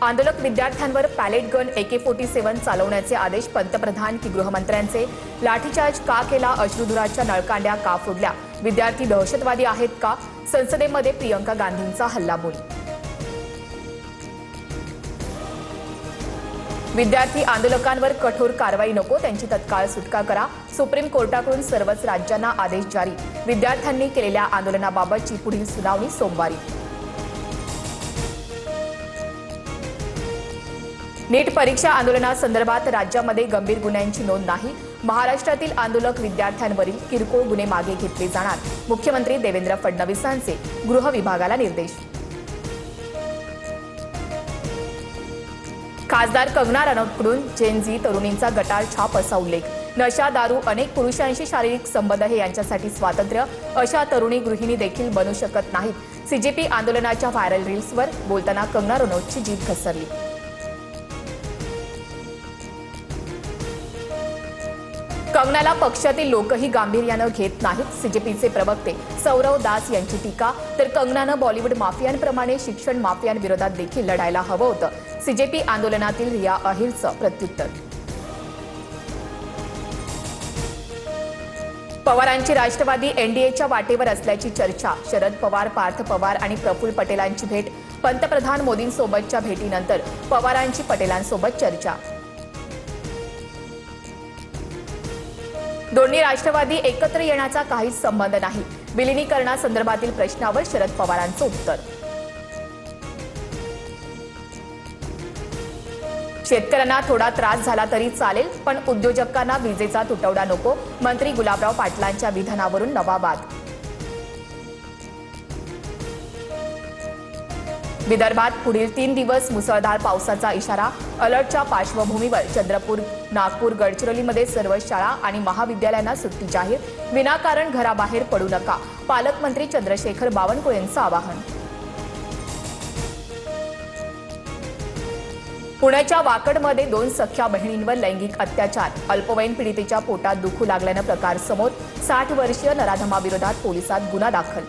आंदोलक विद्यार्थ्यांवर palette gun AK-47 चालवण्याचे आदेश पंतप्रधान की गृहमंत्र्यांचे? लाठीचार्ज का केला? अश्रुधुराच्या नळकांड्या का फोडल्या? विद्यार्थी दहशतवादी आहेत का? संसदेमध्ये प्रियंका गांधींचा हल्लाबोल. विद्यार्थी आंदोलकांवर कठोर कारवाई नको, त्यांची तत्काळ सुटका करा. सुप्रीम कोर्टाकडून सर्वच राज्यांना आदेश जारी. विद्यार्थ्यांनी केलेल्या आंदोलनाबाबतची पुढील सुनावणी सोमवारी. नीट परीक्षा आंदोलनासंदर्भात राज्यामध्ये गंभीर गुन्ह्यांची नोंद नाही. महाराष्ट्रातील आंदोलक विद्यार्थ्यांवरील किरकोळ गुन्हे मागे घेतले जाणार. मुख्यमंत्री देवेंद्र फडणवीसांचे गृह विभागाला निर्देश. खासदार कंगना रनौतकडून जेन झी तरुणींचा गटार छाप असा उल्लेख. नशा, दारू, अनेक पुरुषांशी शारीरिक संबंध हे यांच्यासाठी स्वातंत्र्य. अशा तरुणी गृहिणी देखील बनू शकत नाहीत. CJP आंदोलनाच्या व्हायरल रील्सवर बोलताना कंगना रनौतची जीभ घसरली. कंगनाला पक्षातील लोकही गांभीर्यानं घेत नाहीत. CJPचे प्रवक्ते सौरव दास यांची टीका. तर कंगनानं बॉलिवूड माफियांप्रमाणे शिक्षण माफियांविरोधात देखील लढायला हवं होतं. CJP आंदोलनातील रिया अहिरचं प्रत्युत्तर. पवारांची राष्ट्रवादी NDAच्या वाटेवर असल्याची चर्चा. शरद पवार, पार्थ पवार आणि प्रफुल्ल पटेलांची भेट. पंतप्रधान मोदींसोबतच्या भेटीनंतर पवारांची पटेलांसोबत चर्चा. दोन्ही राष्ट्रवादी एकत्र येण्याचा काहीच संबंध नाही. विलिनीकरणासंदर्भातील प्रश्नावर शरद पवारांचं उत्तर. शेतकऱ्यांना थोडा त्रास झाला तरी चालेल, पण उद्योजकांना विजेचा तुटवडा नको. मंत्री गुलाबराव पाटलांच्या विधानावरून नवा वाद. विदर्भात पुढील 3 दिवस मुसळधार पावसाचा इशारा. अलर्टच्या पार्श्वभूमीवर चंद्रपूर, नागपूर, गडचिरोलीमध्ये सर्व शाळा आणि महाविद्यालयांना सुट्टी जाहीर. विनाकारण घराबाहेर पडू नका. पालकमंत्री चंद्रशेखर बावनकुळेंचं आवाहन. पुण्याच्या वाकडमध्ये 2 सख्या बहिणींवर लैंगिक अत्याचार. अल्पवयीन पीडितेच्या पोटात दुखू लागल्यानं प्रकार समोर. 60 वर्षीय नराधमाविरोधात पोलिसात गुन्हा दाखल.